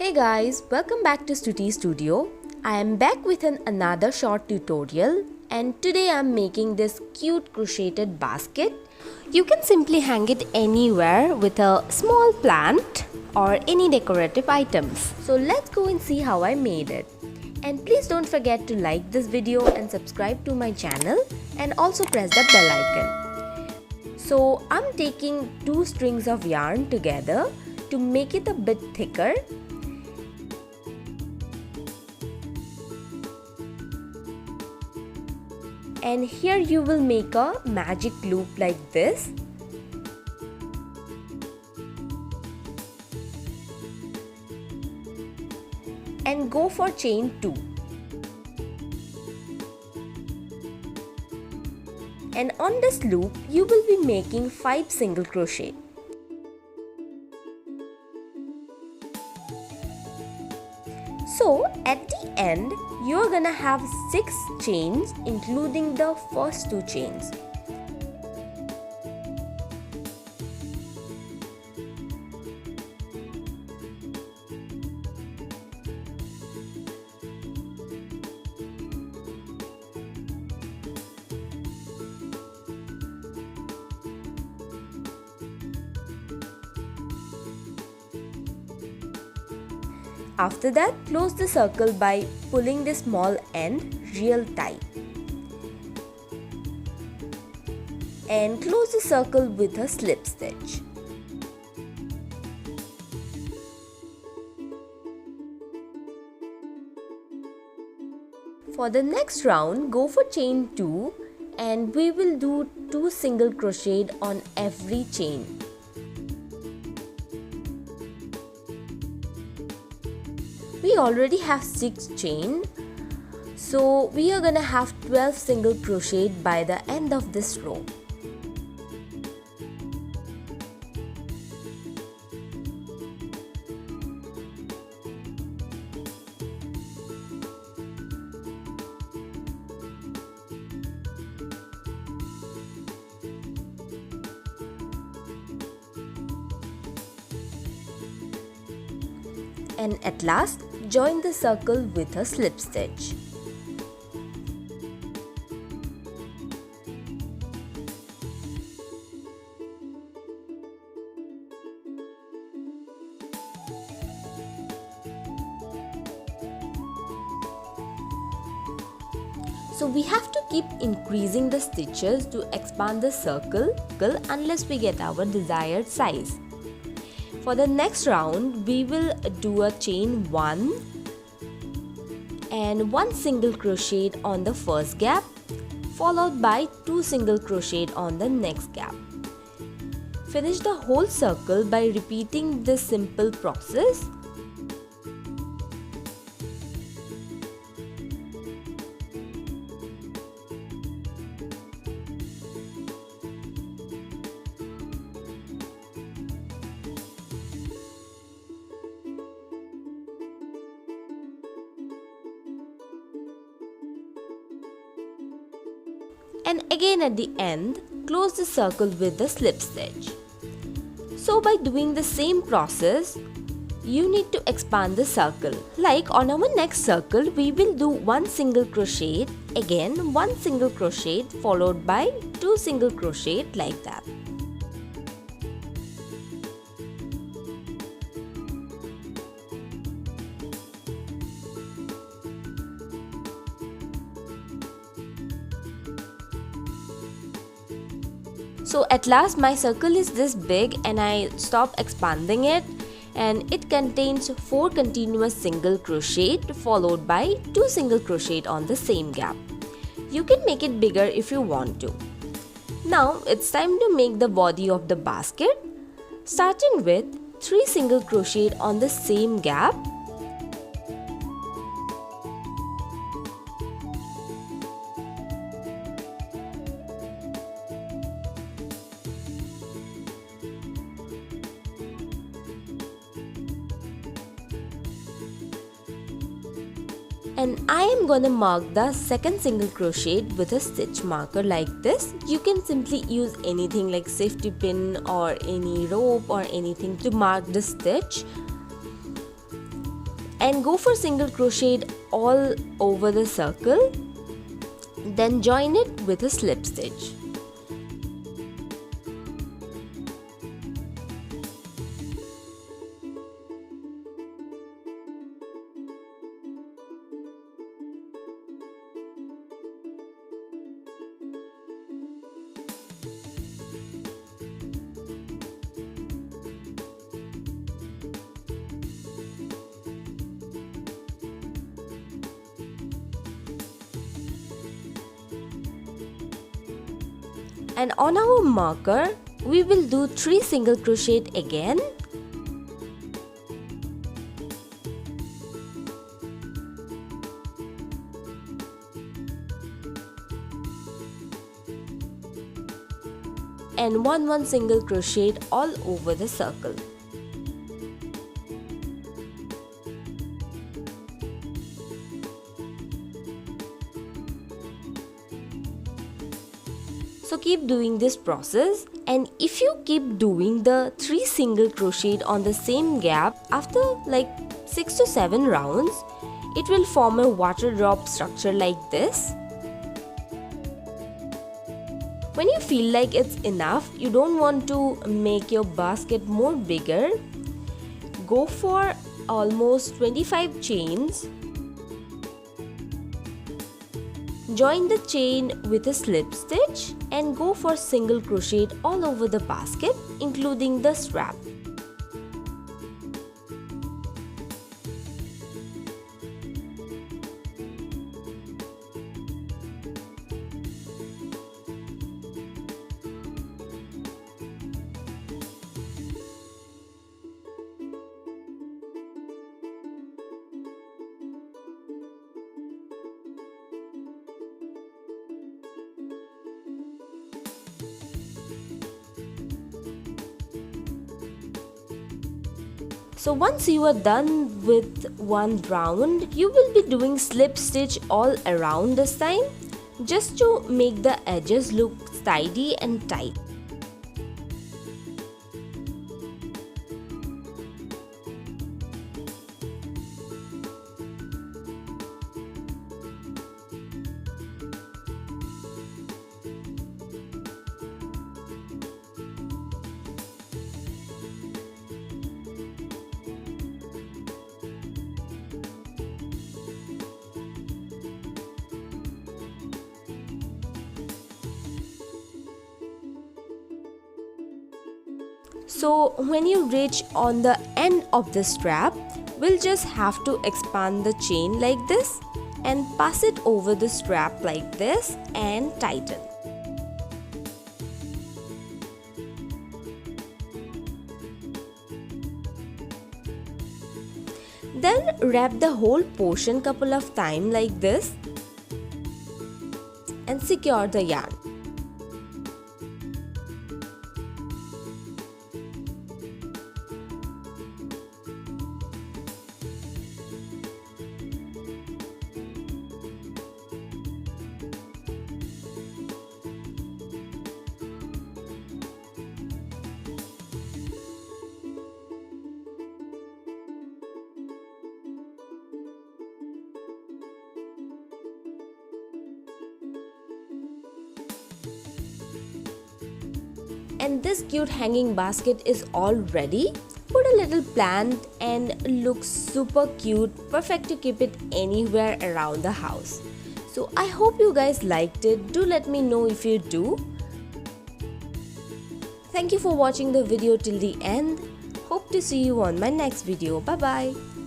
Hey guys, welcome back to Stuti Studio. I am back with another short tutorial and today I am making this cute crocheted basket. You can simply hang it anywhere with a small plant or any decorative items. So let's go and see how I made it. And please don't forget to like this video and subscribe to my channel and also press the bell icon. So I'm taking 2 strings of yarn together to make it a bit thicker. And here you will make a magic loop like this. And go for chain 2. And on this loop you will be making 5 single crochet. So at the end you're gonna have 6 chains including the first 2 chains. After that, close the circle by pulling the small end real tight. And close the circle with a slip stitch. For the next round, go for chain 2 and we will do 2 single crochet on every chain. We already have 6 chain, so we are gonna have 12 single crochet by the end of this row. And at last, join the circle with a slip stitch. So we have to keep increasing the stitches to expand the circle unless we get our desired size. For the next round, we will do a chain 1 and 1 single crochet on the first gap, followed by 2 single crochet on the next gap. Finish the whole circle by repeating this simple process. And again at the end, close the circle with the slip stitch. So by doing the same process, you need to expand the circle. Like on our next circle, we will do 1 single crochet, again 1 single crochet followed by 2 single crochet like that. So at last my circle is this big and I stop expanding it, and it contains 4 continuous single crochet followed by 2 single crochet on the same gap. You can make it bigger if you want to. Now it's time to make the body of the basket, starting with 3 single crochet on the same gap. And I am gonna mark the second single crochet with a stitch marker like this. You can simply use anything like safety pin or any rope or anything to mark the stitch. and go for single crochet all over the circle. Then join it with a slip stitch. And on our marker, we will do 3 single crochet again. And one single crochet all over the circle. So keep doing this process, and if you keep doing the 3 single crochet on the same gap, after like 6 to 7 rounds, it will form a water drop structure like this. When you feel like it's enough, you don't want to make your basket more bigger, go for almost 25 chains. Join the chain with a slip stitch and go for single crochet all over the basket, including the strap. So once you are done with one round, you will be doing slip stitch all around this time, just to make the edges look tidy and tight. So when you reach on the end of the strap, we'll just have to expand the chain like this and pass it over the strap like this and tighten. Then wrap the whole portion couple of times like this and secure the yarn. And this cute hanging basket is all ready. Put a little plant and looks super cute, perfect to keep it anywhere around the house. So I hope you guys liked it. Do let me know if you do. Thank you for watching the video till the end. Hope to see you on my next video. Bye bye.